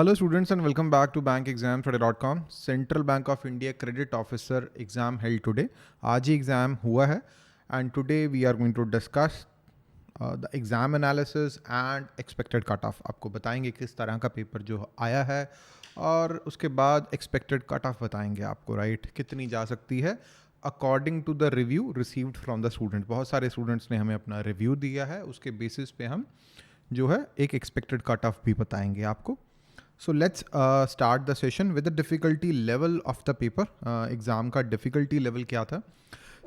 Hello students and welcome back to bankexamstoday.com. Central Bank of India Credit Officer exam held today. आज ही exam हुआ है and today we are going to discuss the exam analysis and expected cutoff. आपको बताएंगे किस तरह का paper जो आया है और उसके बाद expected cutoff बताएंगे आपको, राइट, कितनी जा सकती है according to the review received from the student. बहुत सारे स्टूडेंट्स ने हमें अपना रिव्यू दिया है, उसके बेसिस पे हम जो है एक एक्सपेक्टेड कट ऑफ भी बताएंगे आपको. So let's start the session with the difficulty level of the paper. Exam का difficulty level क्या था?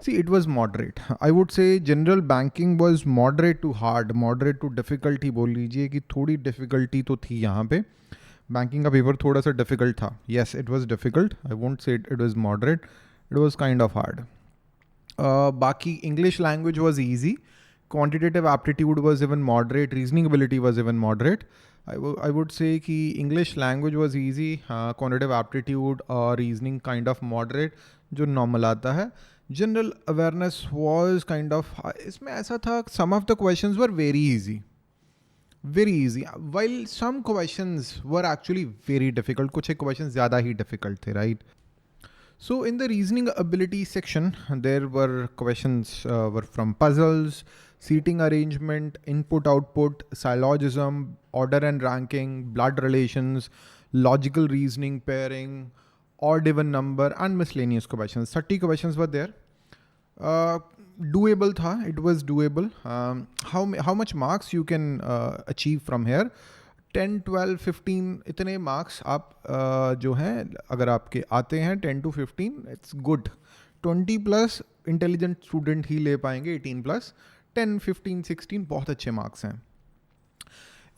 See, it was moderate. I would say general banking was moderate to hard, moderate to difficult ही बोल लीजिए कि थोड़ी difficulty तो थी यहाँ पे. Banking का paper थोड़ा सा difficult था. Yes, it was difficult. I won't say it was moderate. It was kind of hard. बाकी English language was easy. Quantitative aptitude was even moderate. Reasoning ability was even moderate. I would say कि English language was easy, quantitative aptitude और reasoning kind of moderate जो normal आता है. General awareness was kind of, इसमें ऐसा था some of the questions were very easy, while some questions were actually very difficult. कुछ एक questions ज़्यादा ही difficult थे, right? So in the reasoning ability section, there were questions were from puzzles, seating arrangement, input-output, syllogism, order and ranking, blood relations, logical reasoning, pairing, odd-even number, and miscellaneous questions. 30 questions were there. Doable tha, it was doable. How much marks you can achieve from here? 10, 12, 15 इतने marks आप जो हैं अगर आपके आते हैं 10 to 15, it's good. 20 plus intelligent student ही ले पाएंगे. 18 प्लस 10, 15, 16 बहुत अच्छे मार्क्स हैं.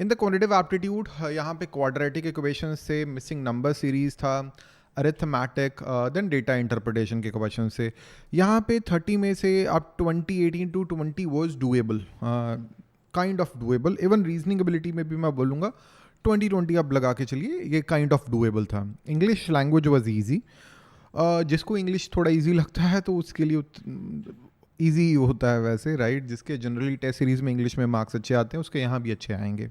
इन द क्वांटिटेटिव एप्टीट्यूड यहाँ पे क्वाड्रेटिक इक्वेशंस से, मिसिंग नंबर सीरीज था, अरिथमेटिक, देन डेटा इंटरप्रिटेशन के क्वेश्चन से. यहाँ पे 30 में से आप 18 to 20 was doable, kind of doable. Even reasoning ability में भी मैं बोलूँगा 20 आप लगा के चलिए, ये काइंड ऑफ डूएबल था. English language was easy. जिसको इंग्लिश थोड़ा इजी लगता है तो उसके लिए इजी होता है वैसे, राइट. जिसके जनरली टेस्ट सीरीज में इंग्लिश में मार्क्स अच्छे आते हैं उसके यहाँ भी अच्छे आएंगे.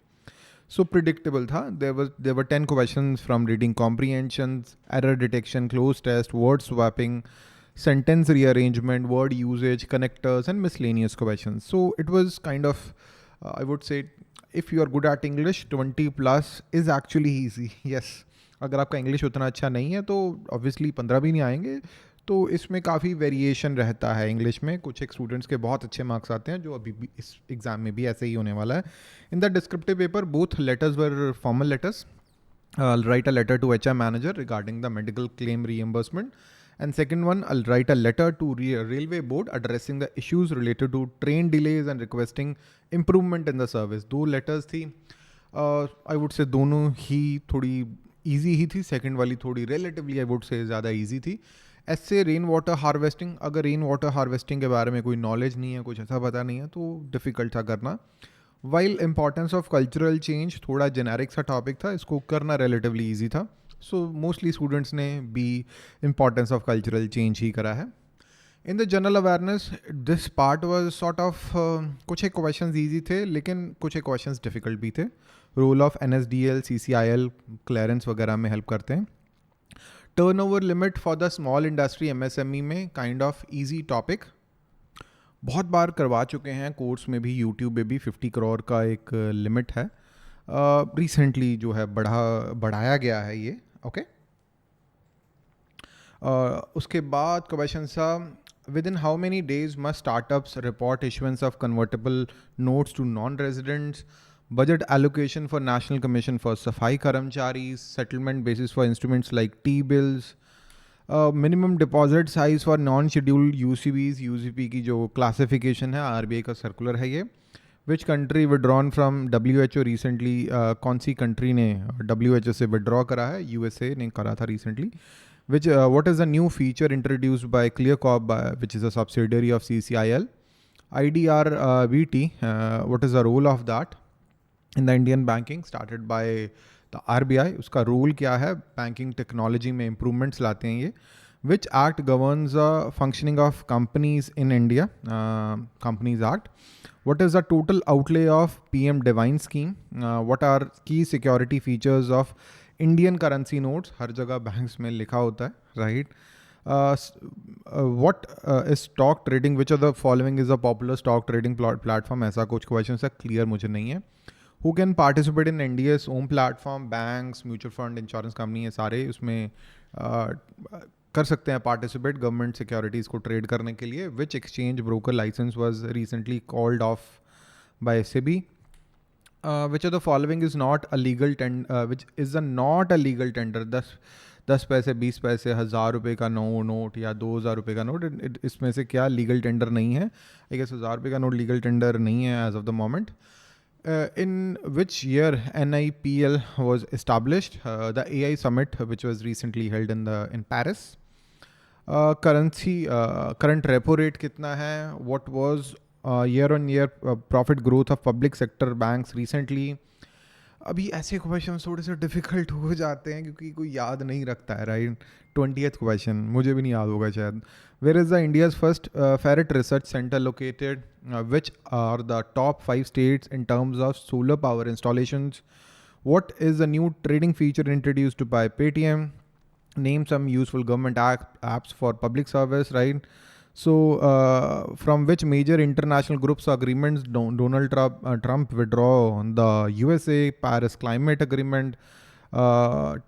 सो प्रिडिक्टेबल था. There were 10 questions from reading comprehensions, error detection, cloze test, word swapping, sentence rearrangement, word usage, connectors, and miscellaneous questions. So it was kind of, I would say, if you are good at English, 20 plus is actually easy. Yes. अगर आपका English उतना अच्छा नहीं है तो obviously 15 भी नहीं आएंगे. तो इसमें काफ़ी वेरिएशन रहता है इंग्लिश में. कुछ एक स्टूडेंट्स के बहुत अच्छे मार्क्स आते हैं, जो अभी भी इस एग्ज़ाम में भी ऐसे ही होने वाला है. In the descriptive paper both letters were formal letters. Write a letter to HR manager regarding the medical claim reimbursement. And second one, I'll write a letter to railway board addressing the issues related to train delays and requesting improvement in the service. दो letters थी. I would say दोनों ही थोड़ी easy ही थी. Second वाली थोड़ी relatively I would say ज़्यादा easy थी. ऐसे रेन वाटर हार्वेस्टिंग, अगर रेन वाटर हार्वेस्टिंग के बारे में कोई नॉलेज नहीं है, कुछ ऐसा पता नहीं है तो डिफ़िकल्ट था करना. While importance of cultural change थोड़ा जेनेरिक सा टॉपिक था, इसको करना रिलेटिवली ईजी था. सो मोस्टली स्टूडेंट्स ने भी इम्पॉर्टेंस ऑफ कल्चरल चेंज ही करा है. In the general awareness this part was sort of, कुछ एक क्वेश्चंस ईजी थे लेकिन कुछ एक क्वेश्चंस डिफिकल्ट भी थे. Role of NSDL, CCIL, clearance वगैरह में हेल्प करते हैं. Turnover limit for the small industry MSME में काइंड ऑफ ईजी टॉपिक. बहुत बार करवा चुके हैं कोर्स में भी, यूट्यूब में भी. 50 करोड़ का एक लिमिट है. रिसेंटली जो है बढ़ाया गया है ये. ओके. उसके बाद क्वेश्चन सा, within how many days must startups report issuances of convertible notes to non residents, budget allocation for national commission for Safai Karamchari, settlement basis for instruments like T-bills, minimum deposit size for non scheduled UCBs. UCP की जो classification है, RBI का circular है ये. Which country withdrawn from WHO recently, कौन सी country ने WHO से विड्रॉ करा है? USA ने करा था recently. Which what is the new feature introduced by Clearcorp which is a subsidiary of CCIL. IDR-VT, what is the role of that in the Indian banking, started by the RBI. उसका role क्या है? Banking technology में improvements लाते हैं ये. Which act governs functioning of companies in India? Companies act. What is the total outlay of PM Divine scheme? What are key security features of Indian currency notes हर जगह banks में लिखा होता है, right. What is stock trading, which of the following is a popular stock trading platform, ऐसा कुछ question है, clear मुझे नहीं है. Who can participate in India's own platform? Banks, mutual fund, insurance company, ये सारे उसमें कर सकते हैं पार्टिसिपेट गवर्नमेंट सिक्योरिटीज़ को ट्रेड करने के लिए. Which exchange broker license was recently called off by SEBI. Which of the following is not a legal tender, which is a not a legal tender. 10 paise 20 पैसे 1000 रुपये का नोट या 2000 रुपये का नोट, इसमें से क्या लीगल टेंडर नहीं है? आई गेस 1000 रुपये का नोट लीगल टेंडर नहीं है as of the moment. In which year NIPL was established? The AI summit, which was recently held in Paris. Current repo rate कितना है? What was year on year profit growth of public sector banks recently? अभी ऐसे question थोड़े से difficult हो जाते हैं क्योंकि कोई याद नहीं रखता है, राइट. 20th क्वेश्चन मुझे भी नहीं याद होगा शायद. Where is the India's first ferret research centre located? Which are the top 5 states in terms of solar power installations? What is the new trading feature introduced by Paytm? Name some useful government apps for public service, right. So, from which major international groups agreements Donald Trump withdraw the USA Paris Climate Agreement,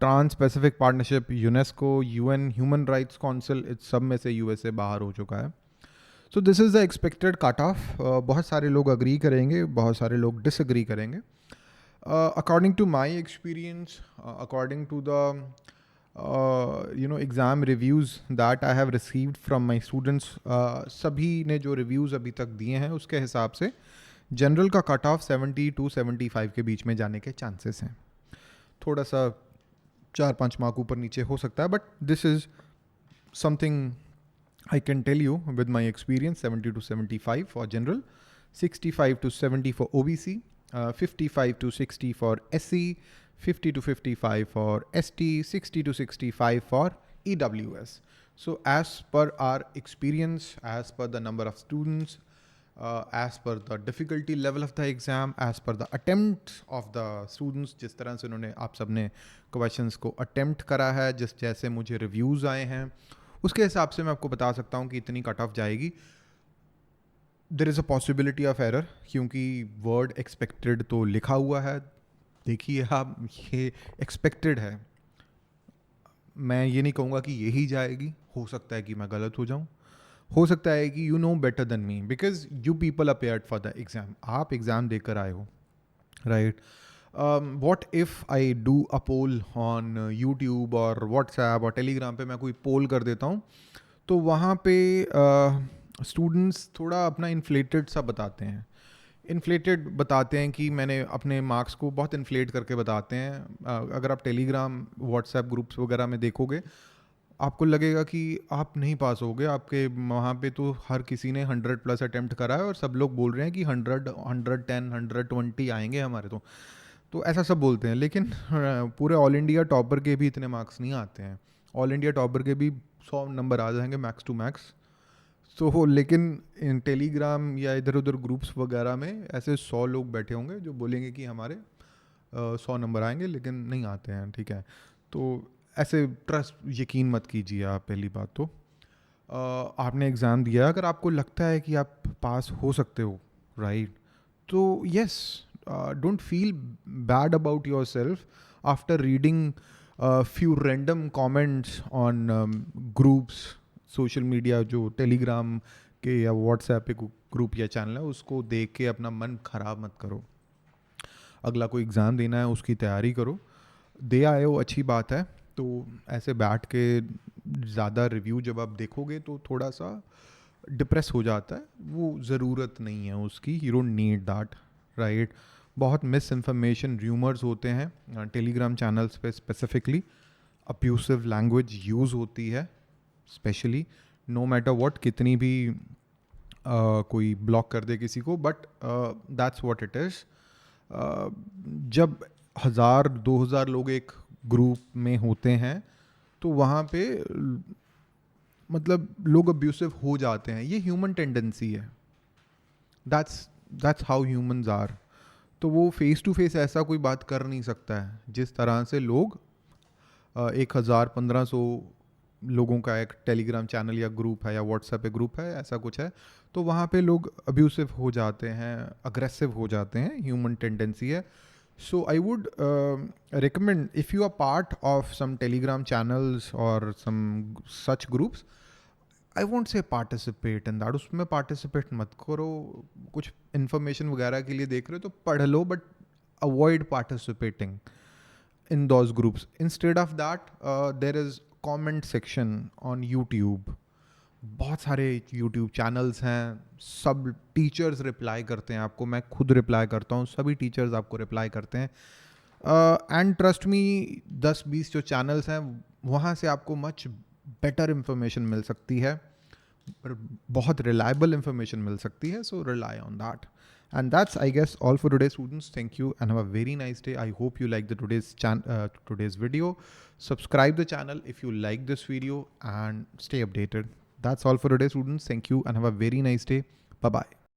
Trans-Pacific Partnership, UNESCO, UN Human Rights Council, इस सब में से USA बाहर हो चुका है. So this is the expected cutoff. बहुत सारे लोग agree करेंगे, बहुत सारे लोग disagree करेंगे. According to my experience, according to the exam reviews that I have received from my students, सभी ने जो reviews अभी तक दिए हैं उसके हिसाब से जनरल का कट ऑफ 70 to 75 के बीच में जाने के चांसेस हैं. थोड़ा सा 4-5 मार्क ऊपर नीचे हो सकता है, but this is something I can tell you with my experience. 70 to 75 for general, 65 to 70 for OBC, 55 to 60 for SC, 50 to 55 for ST, 60 to 65 for EWS. So as per our experience, as per the number of students, as per the difficulty level of the exam, as per the attempts of the students, जिस तरह से उन्होंने आप सब ने questions को attempt करा है, जिस जैसे मुझे रिव्यूज़ आए हैं, उसके हिसाब से मैं आपको बता सकता हूँ कि इतनी कट ऑफ जाएगी. There is a possibility of error, क्योंकि वर्ड एक्सपेक्टेड तो लिखा हुआ है. देखिए आप, ये एक्सपेक्टेड है. मैं ये नहीं कहूँगा कि यही जाएगी. हो सकता है कि मैं गलत हो जाऊँ, हो सकता है कि you know better than me, because you people appeared for the exam. आप एग्ज़ाम देकर आए हो, right. What if I do a poll on YouTube और व्हाट्सएप और टेलीग्राम पे मैं कोई पोल कर देता हूँ, तो वहाँ पे स्टूडेंट्स थोड़ा अपना इन्फ्लेटेड सा बताते हैं. इन्फ्लेटेड बताते हैं कि मैंने अपने मार्क्स को बहुत इन्फ्लेट करके बताते हैं. अगर आप टेलीग्राम व्हाट्सएप ग्रुप्स वगैरह में देखोगे, आपको लगेगा कि आप नहीं पास होगे. आपके वहाँ पे तो हर किसी ने 100+ अटैम्प्ट करा है और सब लोग बोल रहे हैं कि 100, 110, 120 आएंगे हमारे. तो ऐसा सब बोलते हैं, लेकिन पूरे ऑल इंडिया टॉपर के भी इतने मार्क्स नहीं आते हैं. ऑल इंडिया टॉपर के भी 100 नंबर आ जाएंगे मैक्स टू मैक्स. तो लेकिन इन टेलीग्राम या इधर उधर ग्रुप्स वगैरह में ऐसे 100 लोग बैठे होंगे जो बोलेंगे कि हमारे 100 नंबर आएंगे, लेकिन नहीं आते हैं. ठीक है, तो ऐसे ट्रस्ट यकीन मत कीजिए आप. पहली बात तो आपने एग्ज़ाम दिया, अगर आपको लगता है कि आप पास हो सकते हो, राइट, तो yes, don't feel bad about your self after reading few random comments on groups, social media, जो टेलीग्राम के या व्हाट्सएप पे ग्रुप या चैनल है, उसको देख के अपना मन ख़राब मत करो. अगला कोई एग्ज़ाम देना है, उसकी तैयारी करो. दे आए हो, अच्छी बात है. तो ऐसे बैठ के ज़्यादा रिव्यू जब आप देखोगे तो थोड़ा सा डिप्रेस हो जाता है. वो ज़रूरत नहीं है उसकी. You don't need that, right. बहुत मिस इन्फॉर्मेशन, र्यूमर्स होते हैं टेलीग्राम चैनल्स पे. स्पेसिफिकली अब्यूसिव लैंग्वेज यूज़ होती है, स्पेशली नो मैटर व्हाट, कितनी भी कोई ब्लॉक कर दे किसी को, but that's what it is. जब 1000-2000 लोग एक ग्रुप में होते हैं तो वहाँ पे मतलब लोग अब्यूसिव हो जाते हैं. ये ह्यूमन टेंडेंसी है. That's how humans are. तो वो फेस टू फेस ऐसा कोई बात कर नहीं सकता है जिस तरह से लोग 1,000-1,500 लोगों का एक टेलीग्राम चैनल या ग्रुप है या व्हाट्सएप पे ग्रुप है, ऐसा कुछ है, तो वहाँ पे लोग अब्यूसिव हो जाते हैं, अग्रेसिव हो जाते हैं, ह्यूमन टेंडेंसी है. So I would recommend, if you are part of some Telegram channels or some such groups, I won't say participate in that. उसमें participate मत करो. कुछ information वगैरह के लिए देख रहे हो तो पढ़ लो, but avoid participating in those groups. Instead of that, there is comment section on YouTube. बहुत सारे YouTube चैनल्स हैं, सब टीचर्स रिप्लाई करते हैं आपको, मैं खुद रिप्लाई करता हूँ, सभी टीचर्स आपको रिप्लाई करते हैं. एंड ट्रस्ट मी, 10-20 जो चैनल्स हैं वहाँ से आपको मच बेटर इंफॉर्मेशन मिल सकती है, बहुत रिलायबल इंफॉर्मेशन मिल सकती है. So rely on that. And that's, I guess, all for today, students. Thank you and have a very nice day. I hope you liked today's video. Subscribe the channel if you like this video and stay updated. That's all for today, students. Thank you and have a very nice day. Bye-bye.